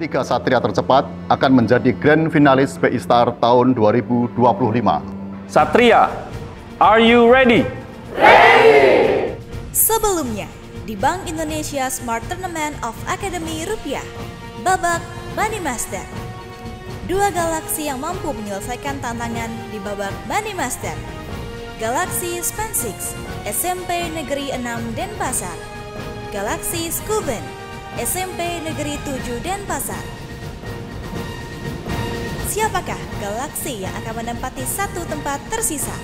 Tiga satria tercepat akan menjadi grand finalis BI Star tahun 2025. Satria, are you ready? Sebelumnya, di Bank Indonesia Smart Tournament of Academy Rupiah, babak Money Master. Dua galaksi yang mampu menyelesaikan tantangan di babak Money Master. Galaksi Span6, SMP Negeri 6 Denpasar. Galaksi Skuben, SMP Negeri 7 Denpasar. Siapakah galaksi yang akan menempati satu tempat tersisa?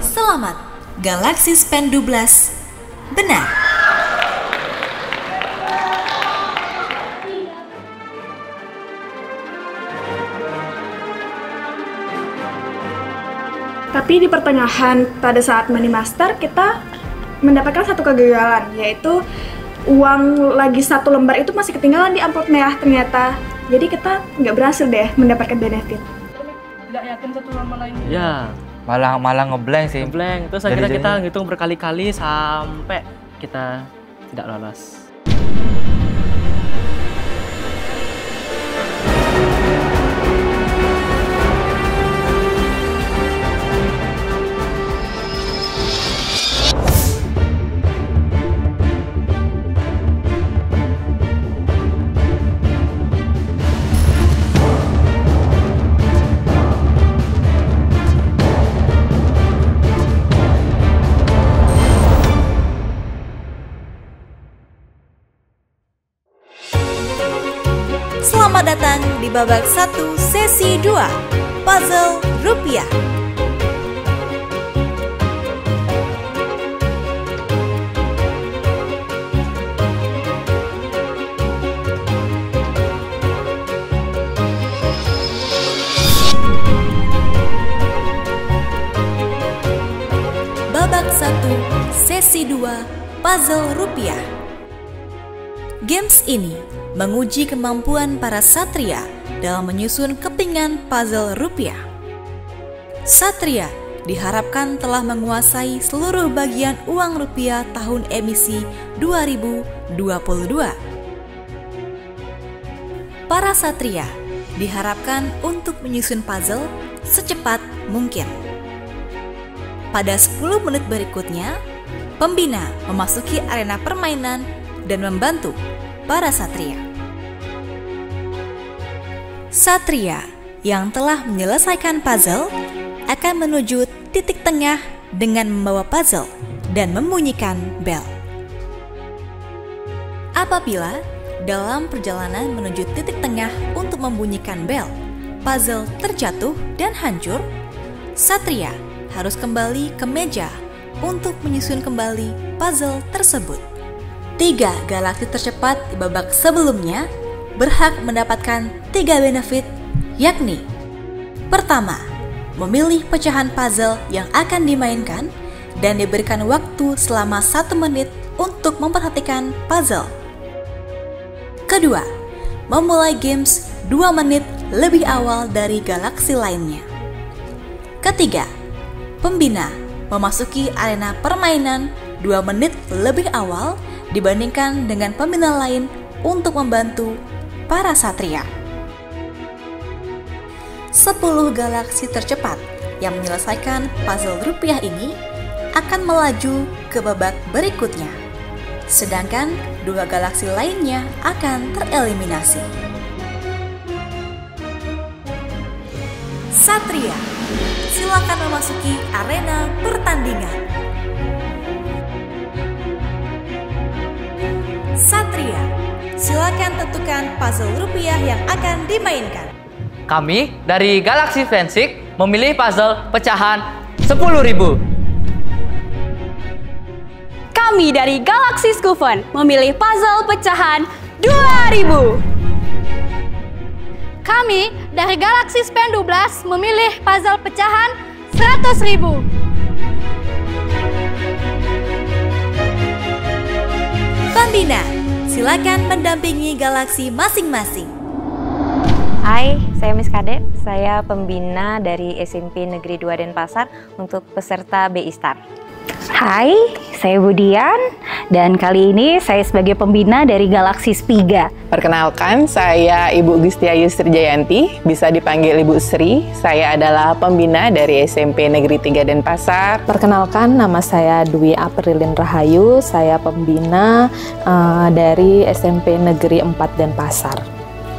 Selamat, Galaksi Span12 benar. Tapi di pertengahan pada saat Money Master kita mendapatkan satu kegagalan, yaitu uang lagi satu lembar itu masih ketinggalan di amplop merah ternyata. Jadi kita nggak berhasil deh mendapatkan benefit. Tidak yakin satu sama lainnya. Ya, malah ngeblank sih. ngeblank. Terus akhirnya kita ngitung berkali-kali sampai kita tidak lolos. Selamat datang di babak 1 sesi 2 Puzzle Rupiah. Babak 1 sesi 2 Puzzle Rupiah. Games ini menguji kemampuan para satria dalam menyusun kepingan puzzle rupiah. Satria diharapkan telah menguasai seluruh bagian uang rupiah tahun emisi 2022. Para satria diharapkan untuk menyusun puzzle secepat mungkin. Pada 10 menit berikutnya, pembina memasuki arena permainan dan membantu para satria. Satria yang telah menyelesaikan puzzle akan menuju titik tengah dengan membawa puzzle dan membunyikan bel. Apabila dalam perjalanan menuju titik tengah untuk membunyikan bel, puzzle terjatuh dan hancur, satria harus kembali ke meja untuk menyusun kembali puzzle tersebut. 3 galaksi tercepat di babak sebelumnya berhak mendapatkan 3 benefit, yakni: pertama, memilih pecahan puzzle yang akan dimainkan dan diberikan waktu selama 1 menit untuk memperhatikan puzzle. Kedua, memulai games 2 menit lebih awal dari galaksi lainnya. Ketiga, pembina memasuki arena permainan 2 menit lebih awal dibandingkan dengan pembina lain untuk membantu para satria. 10 galaksi tercepat yang menyelesaikan puzzle rupiah ini akan melaju ke babak berikutnya, sedangkan 2 galaksi lainnya akan tereliminasi. Satria, silakan memasuki arena pertandingan. Satria, silakan tentukan puzzle rupiah yang akan dimainkan. Kami dari Galaxy Fensik memilih puzzle pecahan 10.000. Kami dari Galaxy Scoven memilih puzzle pecahan 2.000. Kami dari Galaxy Span 12 memilih puzzle pecahan 100.000. Pembina, silakan mendampingi galaksi masing-masing. Hai, saya Miss Kade. Saya pembina dari SMP Negeri 2 Denpasar untuk peserta BI Star. Hai, saya Budian dan kali ini saya sebagai pembina dari Galaxy Spiga. Perkenalkan, saya Ibu Gustia Yusri Jayanti, bisa dipanggil Ibu Sri. Saya adalah pembina dari SMP Negeri 3 Denpasar. Perkenalkan, nama saya Dwi Aprilin Rahayu, saya pembina dari SMP Negeri 4 Denpasar.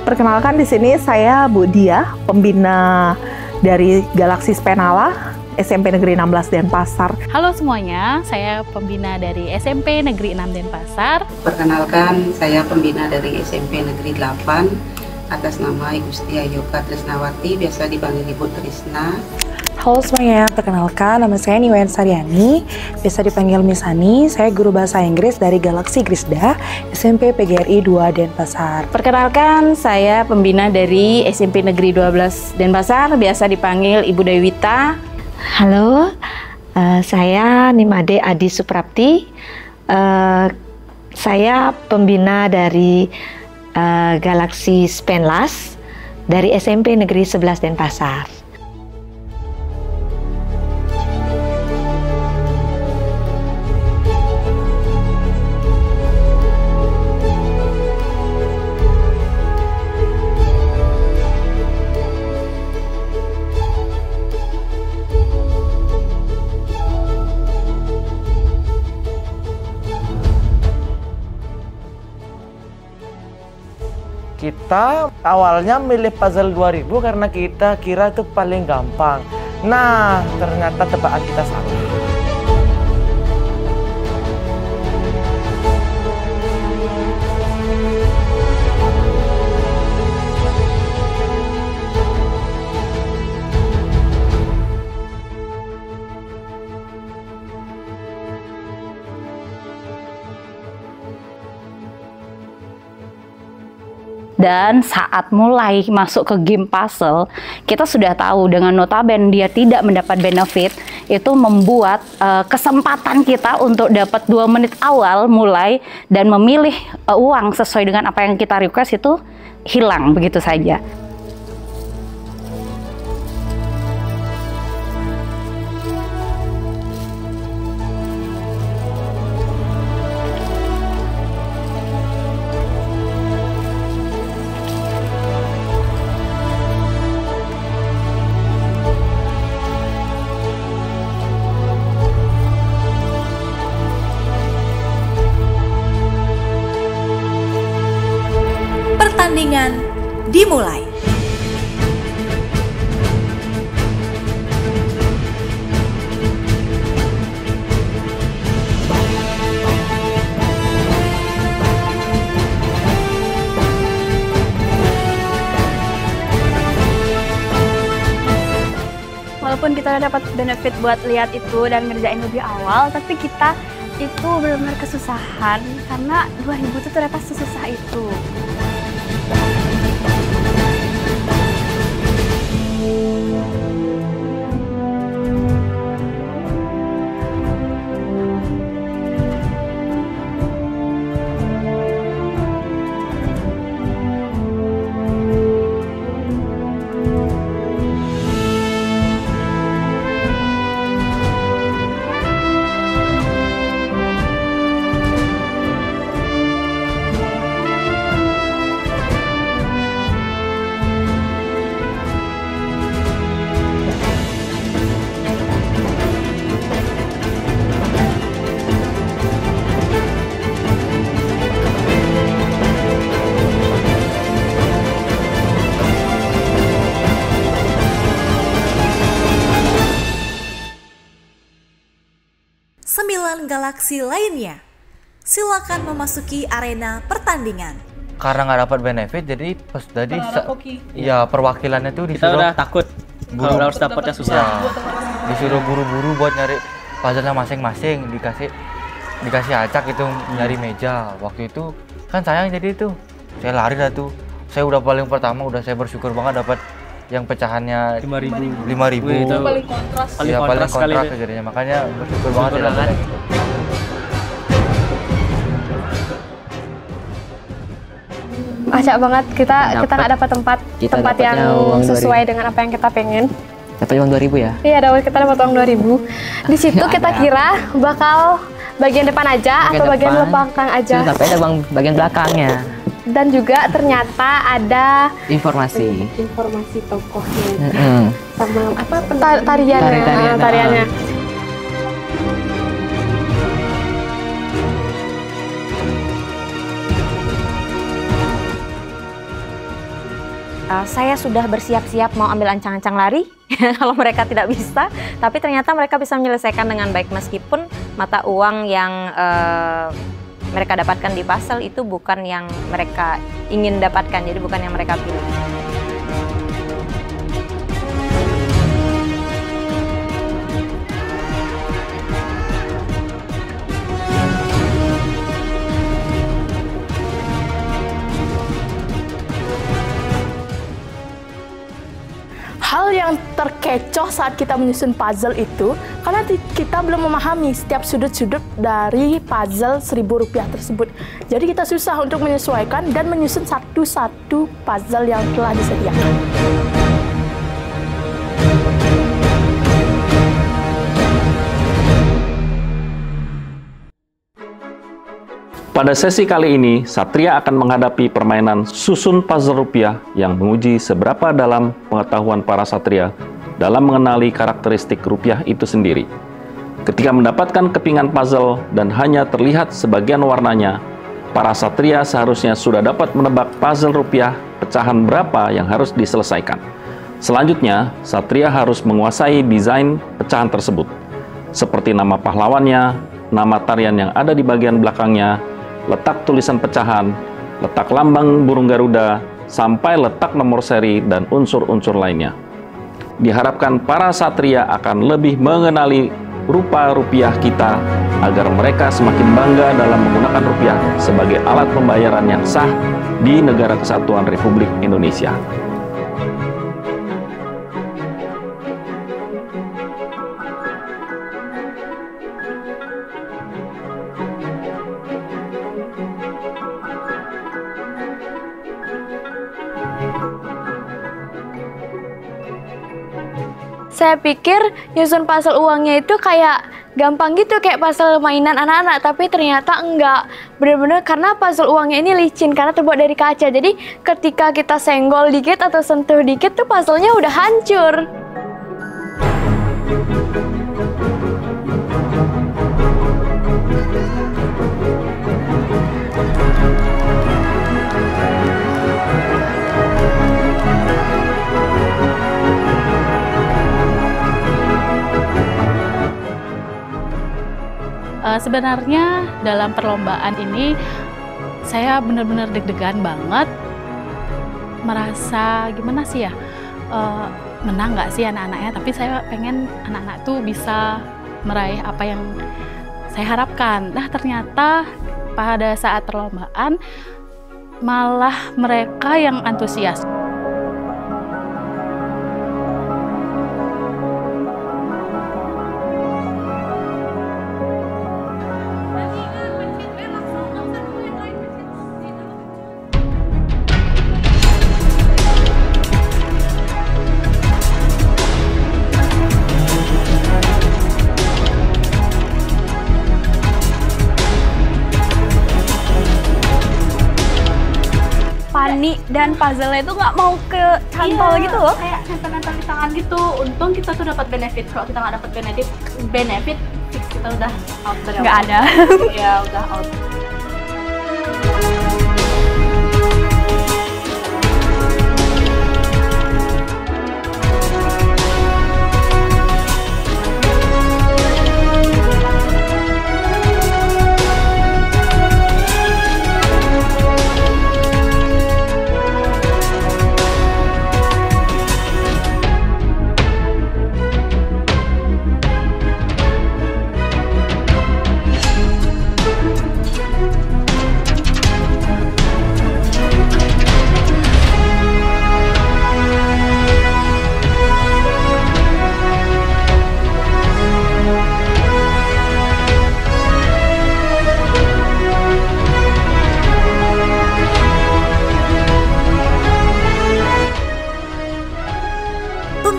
Perkenalkan, di sini saya Bu Dia, pembina dari Galaxy Spenala, SMP Negeri 16 Denpasar. Halo semuanya, saya pembina dari SMP Negeri 6 Denpasar. Perkenalkan, saya pembina dari SMP Negeri 8 atas nama Ibu Setia Yoga Trisnawati, biasa dipanggil Ibu Trisna. Halo semuanya, perkenalkan nama saya Niwayan Saryani, biasa dipanggil Miss Hani. Saya guru bahasa Inggris dari Galaxy Grisda, SMP PGRI 2 Denpasar. Perkenalkan, saya pembina dari SMP Negeri 12 Denpasar, biasa dipanggil Ibu Dewita. Halo, saya Nimade Adi Suprapti. Saya pembina dari Galaxy Spenlas dari SMP Negeri 11 Denpasar. Kita awalnya milih puzzle 2000 karena kita kira itu paling gampang. Nah, ternyata tebakan kita salah. Dan saat mulai masuk ke game puzzle, kita sudah tahu dengan notabene dia tidak mendapat benefit, itu membuat kesempatan kita untuk dapat 2 menit awal mulai dan memilih uang sesuai dengan apa yang kita request itu hilang begitu saja. Pertandingan dimulai. Walaupun kita dapat benefit buat lihat itu dan ngerjain lebih awal, tapi kita itu benar-benar kesusahan karena 2000 itu ternyata sesusah itu. peserta galaksi lainnya. Silakan memasuki arena pertandingan. Karena nggak dapat benefit, jadi pas tadi ya perwakilannya tuh Kita disuruh udah takut kalau harus dapatnya susah. Ya, disuruh buru-buru buat nyari puzzle-nya masing-masing, dikasih acak itu nyari meja. Waktu itu kan sayang, jadi itu saya lari dah tuh. Saya udah paling pertama, udah saya bersyukur banget dapat yang pecahannya 5.000. Itu paling kontras. Iya, paling kontras jadinya. Makanya bersyukur banget ya dapat itu. Acak banget, kita nggak dapat tempat yang sesuai dengan apa yang kita pengen. Dapat uang 2.000 ya? Iya, kita dapat uang 2.000. Di situ kita kira bakal bagian depan aja atau bagian belakang aja. Tapi ada bagian belakangnya. Dan juga ternyata ada informasi tokohnya sama apa tariannya. Saya sudah bersiap-siap mau ambil ancang-ancang lari kalau mereka tidak bisa, tapi ternyata mereka bisa menyelesaikan dengan baik meskipun mata uang yang mereka dapatkan di puzzle itu bukan yang mereka ingin dapatkan, jadi bukan yang mereka pilih. Hal yang terkecoh saat kita menyusun puzzle itu, karena kita belum memahami setiap sudut-sudut dari puzzle Rp1.000 tersebut. Jadi kita susah untuk menyesuaikan dan menyusun satu-satu puzzle yang telah disediakan. Pada sesi kali ini, Satria akan menghadapi permainan susun puzzle rupiah yang menguji seberapa dalam pengetahuan para satria dalam mengenali karakteristik rupiah itu sendiri. Ketika mendapatkan kepingan puzzle dan hanya terlihat sebagian warnanya, para satria seharusnya sudah dapat menebak puzzle rupiah pecahan berapa yang harus diselesaikan. Selanjutnya, satria harus menguasai desain pecahan tersebut, seperti nama pahlawannya, nama tarian yang ada di bagian belakangnya, letak tulisan pecahan, letak lambang burung Garuda, sampai letak nomor seri dan unsur-unsur lainnya. Diharapkan para satria akan lebih mengenali rupa rupiah kita agar mereka semakin bangga dalam menggunakan rupiah sebagai alat pembayaran yang sah di Negara Kesatuan Republik Indonesia. Saya pikir nyusun puzzle uangnya itu kayak gampang gitu, kayak puzzle mainan anak-anak, tapi ternyata enggak. Bener-bener karena puzzle uangnya ini licin karena terbuat dari kaca. Jadi ketika kita senggol dikit atau sentuh dikit tuh puzzle-nya udah hancur. Sebenarnya dalam perlombaan ini saya benar-benar deg-degan banget, merasa gimana sih ya, menang nggak sih anak-anaknya, tapi saya pengen anak-anak tuh bisa meraih apa yang saya harapkan. Nah ternyata pada saat perlombaan malah mereka yang antusias. Pani dan puzzle-nya itu nggak mau ke cantol gitu loh. Kayak nempel-nempel di tangan gitu. Untung kita tuh dapat benefit. Kalau kita nggak dapat benefit, fix kita udah out dari awal. Nggak ada. Ya udah out.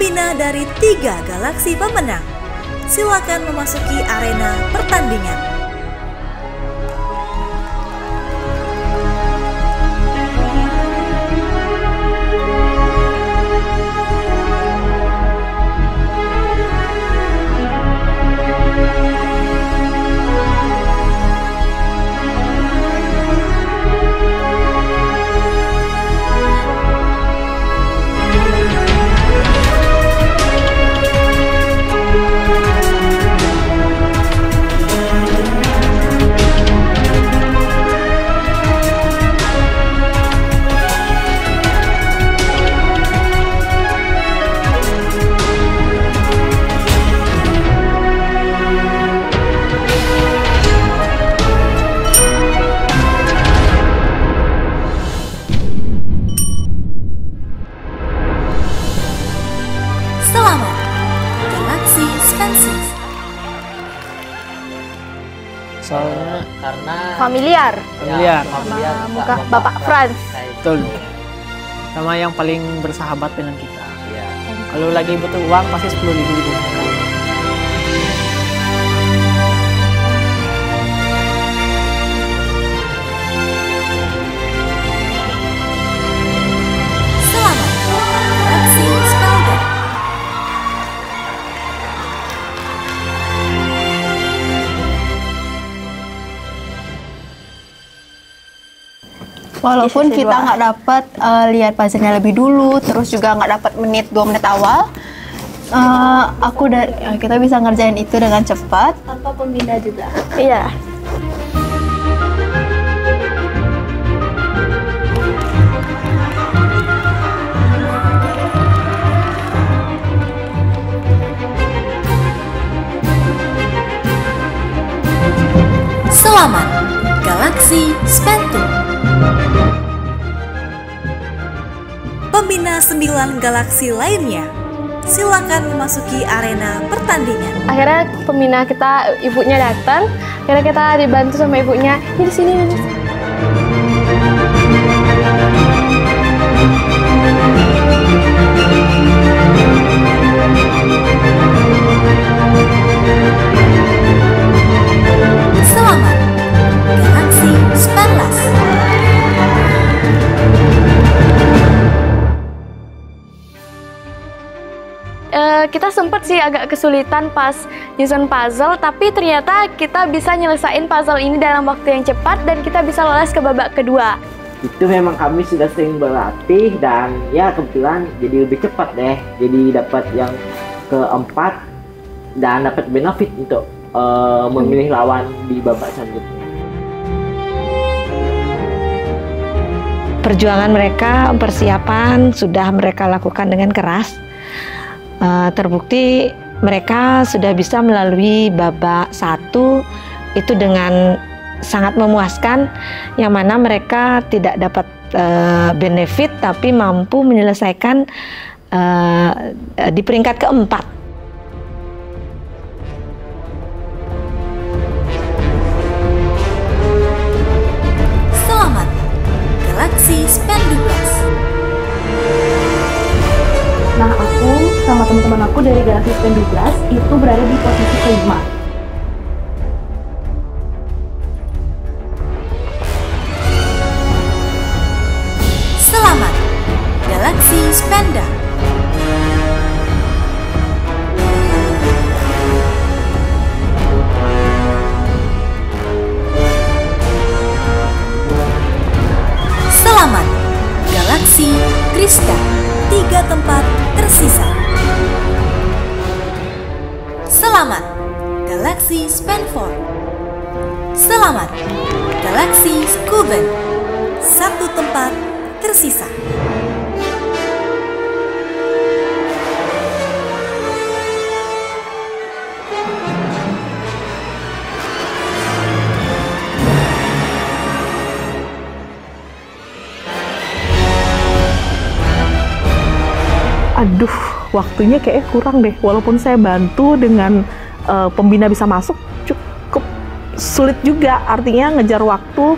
pembina dari 3 galaksi pemenang. Silakan memasuki arena pertandingan. Selamat, Galaxy Spencer. Soalnya karena Familiar. familiar. Muka Bapak Franz. Betul. Sama yang paling bersahabat dengan kita. Kalau lagi butuh uang pasti 10.000 dibutuhkan. Selamat, Galaxy Spelder. Walaupun kita nggak dapat lihat puzzle-nya lebih dulu, terus juga nggak dapat 2 menit awal, kita bisa ngerjain itu dengan cepat. Tanpa pembina juga. Iya. Selamat, Galaxy Spentum. Pembina 9 galaksi lainnya, silakan memasuki arena pertandingan. Akhirnya pembina kita, ibunya datang. Akhirnya kita dibantu sama ibunya. Ini di sini. Selamat, Galaxy Spenlas. Kita sempat sih agak kesulitan pas nyusun puzzle, tapi ternyata kita bisa nyelesain puzzle ini dalam waktu yang cepat dan kita bisa lolos ke babak kedua. Itu memang kami sudah sering berlatih dan ya kebetulan jadi lebih cepat deh. Jadi dapat yang keempat dan dapat benefit untuk memilih lawan di babak selanjutnya. Perjuangan mereka, persiapan sudah mereka lakukan dengan keras. Terbukti mereka sudah bisa melalui babak 1 itu dengan sangat memuaskan, yang mana mereka tidak dapat benefit tapi mampu menyelesaikan di peringkat keempat. Selamat, Galaxy Spendublas. Nah, aku sama teman-teman aku dari Galaxy Spen 12 itu berada di posisi kelima. Selamat, Galaxy Spenda. Selamat, Galaxy Krista. 3 tempat tersisa. Selamat, Galaxy Spenford. Selamat, Galaxy Scuben. 1 tempat tersisa. Aduh, waktunya kayaknya kurang deh. Walaupun saya bantu dengan pembina bisa masuk, cukup sulit juga. Artinya ngejar waktu.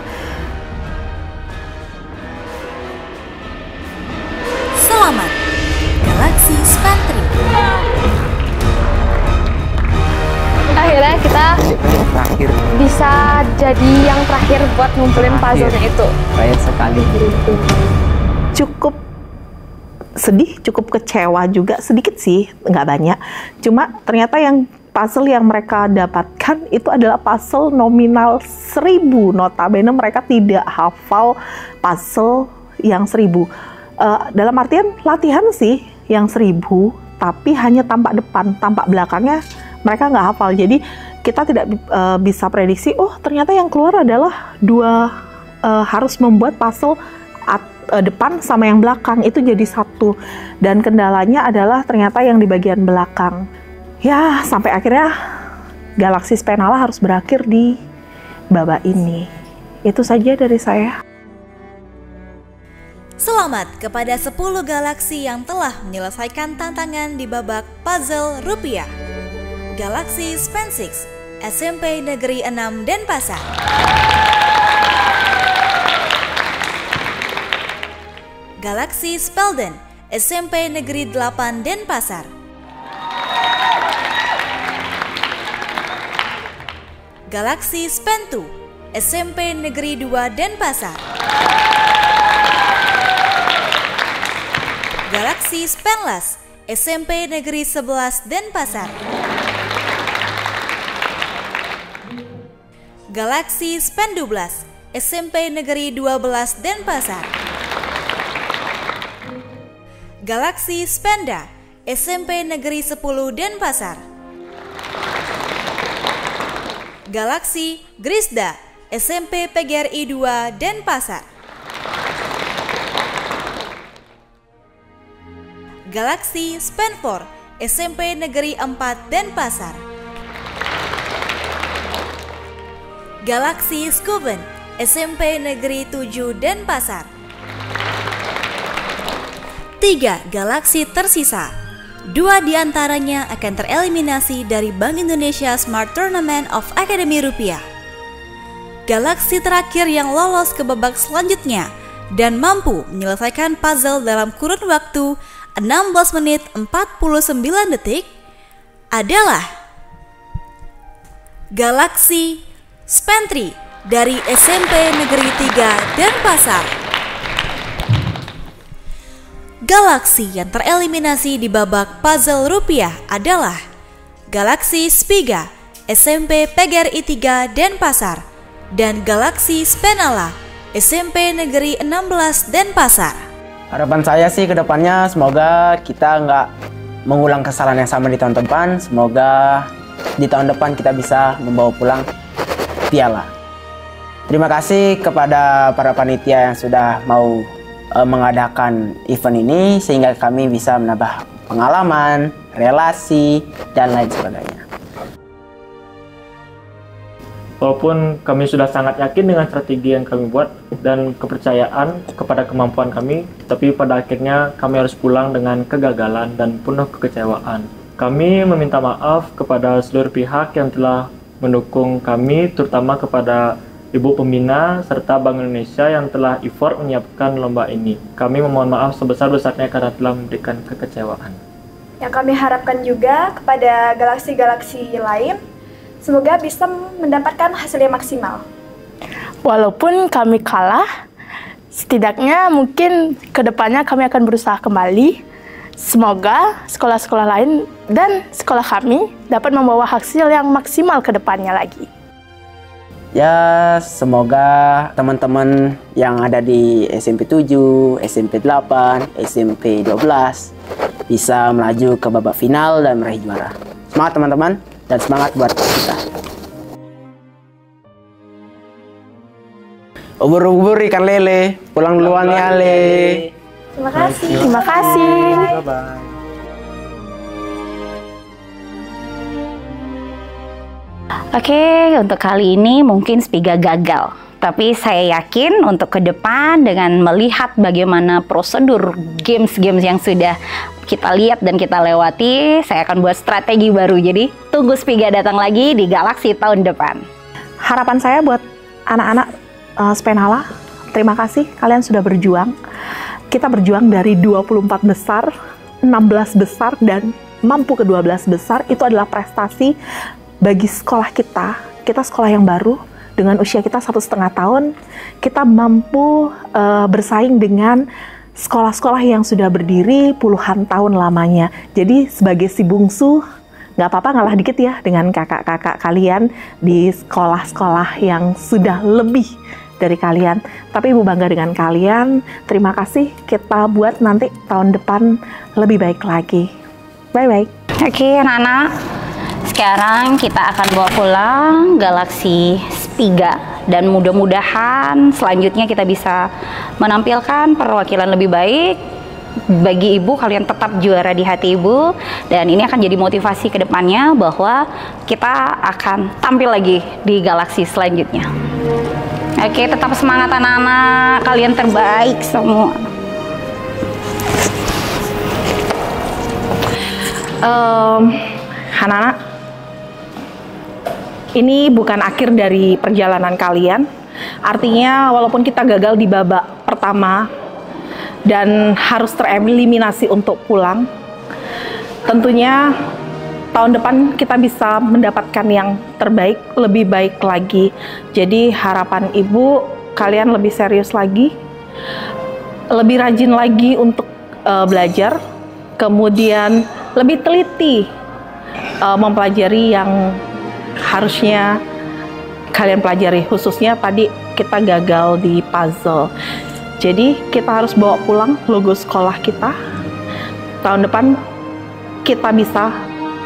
Selamat, Galaxy Galaxy Spantry. Akhirnya kita bisa jadi yang terakhir buat ngumpulin puzzle-nya itu. Terakhir sekali. Cukup sedih, cukup kecewa juga, sedikit sih, nggak banyak. Cuma ternyata yang puzzle yang mereka dapatkan itu adalah puzzle nominal 1000. Notabene mereka tidak hafal puzzle yang 1000. Dalam artian latihan sih yang 1000, tapi hanya tampak depan, tampak belakangnya mereka nggak hafal. Jadi kita tidak bisa prediksi, oh ternyata yang keluar adalah harus membuat puzzle depan sama yang belakang, itu jadi satu. Dan kendalanya adalah ternyata yang di bagian belakang. Ya, sampai akhirnya Galaxy Spenala harus berakhir di babak ini. Itu saja dari saya. Selamat kepada 10 galaksi yang telah menyelesaikan tantangan di babak puzzle rupiah. Galaxy Span 6, SMP Negeri 6 Denpasar. Galaxy Spelden, SMP Negeri 8 Denpasar. Galaxy Span 2, SMP Negeri 2 Denpasar. Galaxy Spanless, SMP Negeri 11 Denpasar. Galaxy Span 12, SMP Negeri 12 Denpasar. Galaxy Spanda, SMP Negeri 10 Denpasar. Galaxy Grisda, SMP PGRI 2 Denpasar. Galaxy Span 4, SMP Negeri 4 Denpasar. Galaxy Scuben, SMP Negeri 7 Denpasar. 3 galaksi tersisa. 2 diantaranya akan tereliminasi dari Bank Indonesia Smart Tournament of Akademi Rupiah. Galaksi terakhir yang lolos ke babak selanjutnya dan mampu menyelesaikan puzzle dalam kurun waktu 16 menit 49 detik adalah Galaxy Spantry dari SMP Negeri 3 Denpasar. Galaksi yang tereliminasi di babak puzzle rupiah adalah Galaxy Spiga, SMP PGRI 3 Denpasar, dan Galaxy Spenala, SMP Negeri 16 Denpasar. Harapan saya sih ke depannya semoga kita nggak mengulang kesalahan yang sama di tahun depan. Semoga di tahun depan kita bisa membawa pulang piala. Terima kasih kepada para panitia yang sudah mau mengadakan event ini sehingga kami bisa menambah pengalaman, relasi, dan lain sebagainya. Walaupun kami sudah sangat yakin dengan strategi yang kami buat dan kepercayaan kepada kemampuan kami, tapi pada akhirnya kami harus pulang dengan kegagalan dan penuh kekecewaan. Kami meminta maaf kepada seluruh pihak yang telah mendukung kami, terutama kepada Ibu Pembina serta Bank Indonesia yang telah effort menyiapkan lomba ini. Kami memohon maaf sebesar-besarnya karena telah memberikan kekecewaan. Yang kami harapkan juga kepada galaksi-galaksi lain, semoga bisa mendapatkan hasil yang maksimal. Walaupun kami kalah, setidaknya mungkin kedepannya kami akan berusaha kembali. Semoga sekolah-sekolah lain dan sekolah kami dapat membawa hasil yang maksimal ke depannya lagi. Ya, semoga teman-teman yang ada di SMP 7, SMP 8, SMP 12 bisa melaju ke babak final dan meraih juara. Semangat teman-teman, dan semangat buat kita. Ubur-ubur ikan lele, pulang duluan ya Le. Terima kasih. Terima kasih. Bye-bye. Oke, untuk kali ini mungkin Spiga gagal. Tapi saya yakin untuk ke depan dengan melihat bagaimana prosedur games-games yang sudah kita lihat dan kita lewati, saya akan buat strategi baru. Jadi tunggu Spiga datang lagi di Galaxy tahun depan. Harapan saya buat anak-anak Spenala, terima kasih kalian sudah berjuang. Kita berjuang dari 24 besar 16 besar dan mampu ke 12 besar, itu adalah prestasi bagi sekolah kita. Kita sekolah yang baru, dengan usia kita 1,5 tahun, kita mampu bersaing dengan sekolah-sekolah yang sudah berdiri puluhan tahun lamanya. Jadi sebagai si bungsu, nggak apa-apa ngalah dikit ya dengan kakak-kakak kalian di sekolah-sekolah yang sudah lebih dari kalian. Tapi Ibu bangga dengan kalian. Terima kasih, kita buat nanti tahun depan lebih baik lagi. Bye-bye. Oke anak-anak, sekarang kita akan bawa pulang Galaxy Spiga. Dan mudah-mudahan selanjutnya kita bisa menampilkan perwakilan lebih baik. Bagi ibu, kalian tetap juara di hati ibu, dan ini akan jadi motivasi ke depannya bahwa kita akan tampil lagi di Galaxy selanjutnya. Oke, tetap semangat anak-anak, kalian terbaik semua. Anak-anak, ini bukan akhir dari perjalanan kalian. Artinya walaupun kita gagal di babak pertama dan harus tereliminasi untuk pulang, tentunya tahun depan kita bisa mendapatkan yang terbaik, lebih baik lagi. Jadi harapan ibu, kalian lebih serius lagi, lebih rajin lagi untuk belajar, kemudian lebih teliti mempelajari yang harusnya kalian pelajari. Khususnya tadi kita gagal di puzzle. Jadi kita harus bawa pulang logo sekolah kita. Tahun depan kita bisa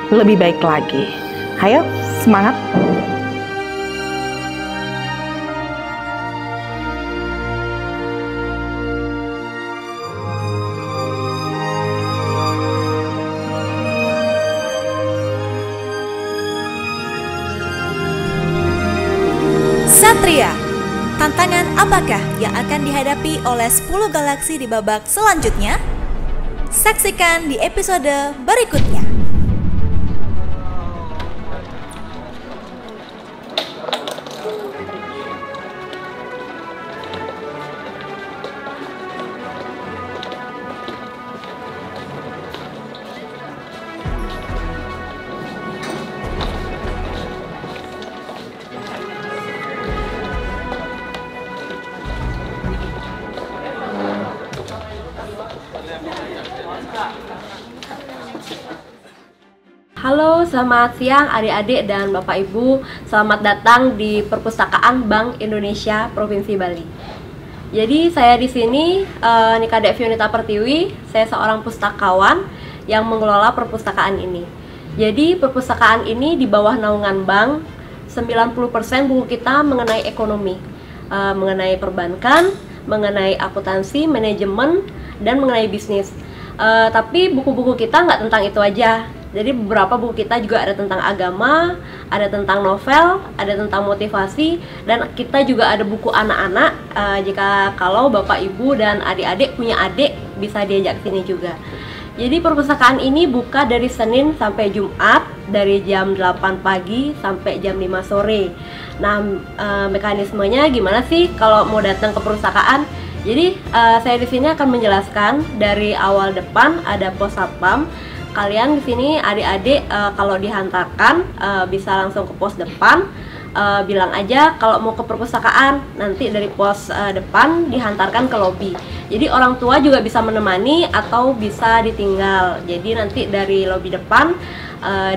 lebih baik lagi. Ayo, semangat! Satria, tantangan apakah yang akan dihadapi oleh 10 galaksi di babak selanjutnya? Saksikan di episode berikutnya. Halo, selamat siang adik-adik dan Bapak Ibu. Selamat datang di Perpustakaan Bank Indonesia Provinsi Bali. Jadi saya di sini Nika Devi Yunita Pertiwi. Saya seorang pustakawan yang mengelola perpustakaan ini. Jadi perpustakaan ini di bawah naungan bank. 90% buku kita mengenai ekonomi, mengenai perbankan, mengenai akuntansi, manajemen, dan mengenai bisnis. Tapi buku-buku kita nggak tentang itu aja. Jadi beberapa buku kita juga ada tentang agama, ada tentang novel, ada tentang motivasi, dan kita juga ada buku anak-anak. Jika kalau Bapak Ibu dan adik-adik punya adik, bisa diajak sini juga. Jadi perpustakaan ini buka dari Senin sampai Jumat, dari jam 8 pagi sampai jam 5 sore. Nah, mekanismenya gimana sih kalau mau datang ke perpustakaan? Jadi saya di sini akan menjelaskan dari awal depan ada pos satpam. Kalian di sini adik-adik kalau dihantarkan bisa langsung ke pos depan, bilang aja kalau mau ke perpustakaan, nanti dari pos depan dihantarkan ke lobi. Jadi orang tua juga bisa menemani atau bisa ditinggal. Jadi nanti dari lobi depan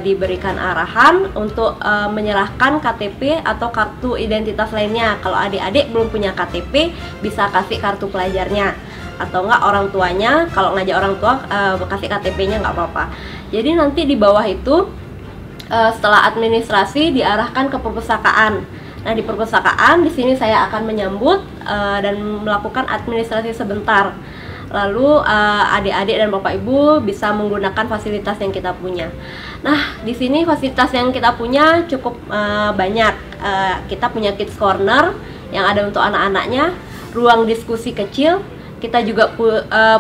diberikan arahan untuk menyerahkan KTP atau kartu identitas lainnya. Kalau adik-adik belum punya KTP, bisa kasih kartu pelajarnya. Atau enggak orang tuanya, kalau ngajak orang tua kasih KTP-nya nggak apa-apa. Jadi nanti di bawah itu setelah administrasi diarahkan ke perpustakaan. Nah, di perpustakaan di sini saya akan menyambut dan melakukan administrasi sebentar. Lalu adik-adik dan Bapak Ibu bisa menggunakan fasilitas yang kita punya. Nah, di sini fasilitas yang kita punya cukup banyak. Kita punya kids corner yang ada untuk anak-anaknya, ruang diskusi kecil. Kita juga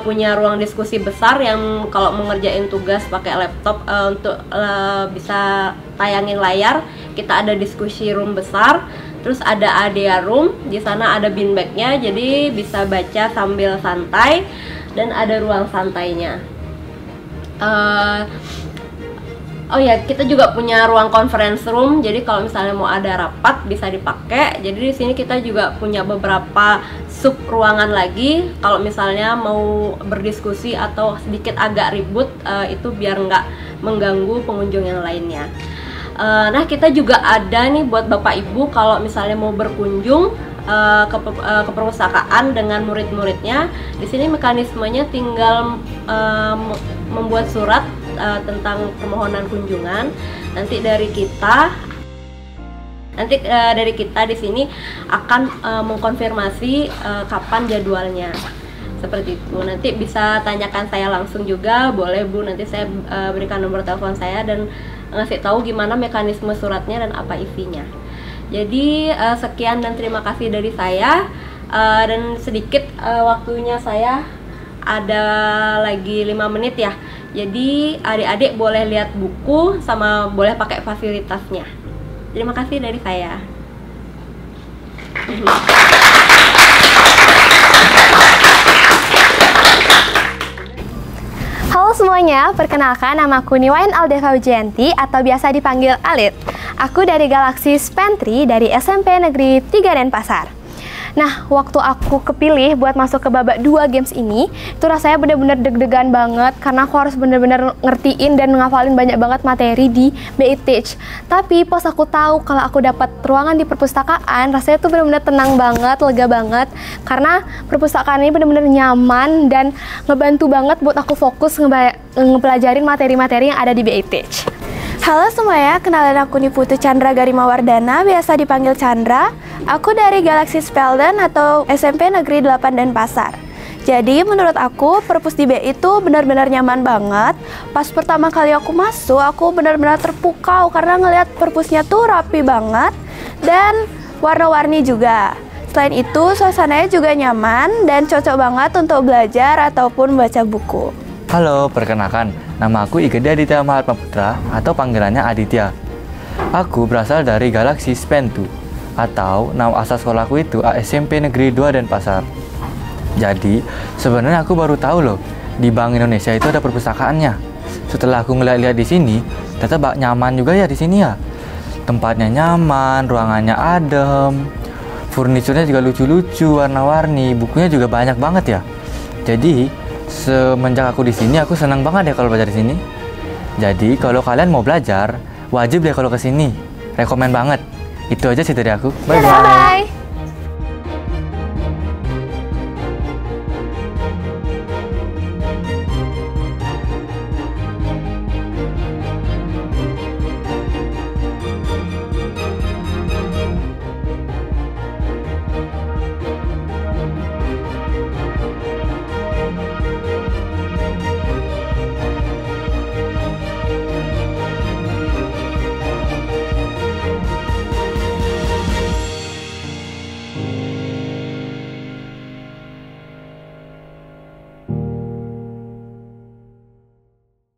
punya ruang diskusi besar yang kalau mengerjain tugas pakai laptop untuk bisa tayangin layar, kita ada diskusi room besar. Terus ada area room, di sana ada beanbagnya, jadi bisa baca sambil santai, dan ada ruang santainya. Oh ya, kita juga punya ruang conference room. Jadi kalau misalnya mau ada rapat bisa dipakai. Jadi di sini kita juga punya beberapa sub ruangan lagi. Kalau misalnya mau berdiskusi atau sedikit agak ribut, itu biar nggak mengganggu pengunjung yang lainnya. Nah, kita juga ada nih buat Bapak Ibu kalau misalnya mau berkunjung ke perpustakaan dengan murid-muridnya. Di sini mekanismenya tinggal membuat surat tentang permohonan kunjungan. Nanti dari kita di sini akan mengkonfirmasi kapan jadwalnya. Seperti itu. Nanti bisa tanyakan saya langsung juga, boleh Bu. Nanti saya berikan nomor telepon saya dan ngasih tahu gimana mekanisme suratnya dan apa isinya. Jadi sekian dan terima kasih dari saya, dan sedikit waktunya saya ada lagi 5 menit ya. Jadi adik-adik boleh lihat buku sama boleh pakai fasilitasnya. Terima kasih dari saya. Halo semuanya, perkenalkan nama aku Niwayan Aldeva Wijayanti atau biasa dipanggil Alit. Aku dari Galaxy Spentry dari SMP Negeri 3 Denpasar. Nah, waktu aku kepilih buat masuk ke babak 2 games ini, itu rasanya bener-bener deg-degan banget karena aku harus bener-bener ngertiin dan ngafalin banyak banget materi di BI Teach. Tapi pas aku tahu kalau aku dapat ruangan di perpustakaan, rasanya tuh bener-bener tenang banget, lega banget karena perpustakaan ini bener-bener nyaman dan ngebantu banget buat aku fokus ngepelajarin materi-materi yang ada di BI Teach. Halo semuanya, kenalin aku Niputu Chandra Garimawardana, biasa dipanggil Chandra. Aku dari Galaxy Spelden atau SMP Negeri 8 Denpasar. Jadi menurut aku perpus di BI itu benar-benar nyaman banget. Pas pertama kali aku masuk, aku benar-benar terpukau karena ngelihat perpusnya tuh rapi banget dan warna-warni juga. Selain itu, suasananya juga nyaman dan cocok banget untuk belajar ataupun baca buku. Halo, perkenalkan, nama aku Igede Aditya Mahatma Putra atau panggilannya Aditya. Aku berasal dari Galaxy Spentry atau nama asal sekolahku itu SMP Negeri 2 Denpasar. Jadi, sebenarnya aku baru tahu loh, di Bank Indonesia itu ada perpustakaannya. Setelah aku ngeliat-lihat di sini, ternyata nyaman juga ya di sini ya. Tempatnya nyaman, ruangannya adem, furniturnya juga lucu-lucu, warna-warni, bukunya juga banyak banget ya. Jadi, semenjak aku di sini, aku senang banget ya kalau belajar di sini. Jadi kalau kalian mau belajar, wajib deh kalau ke sini. Rekomen banget. Itu aja sih dari aku. Bye bye.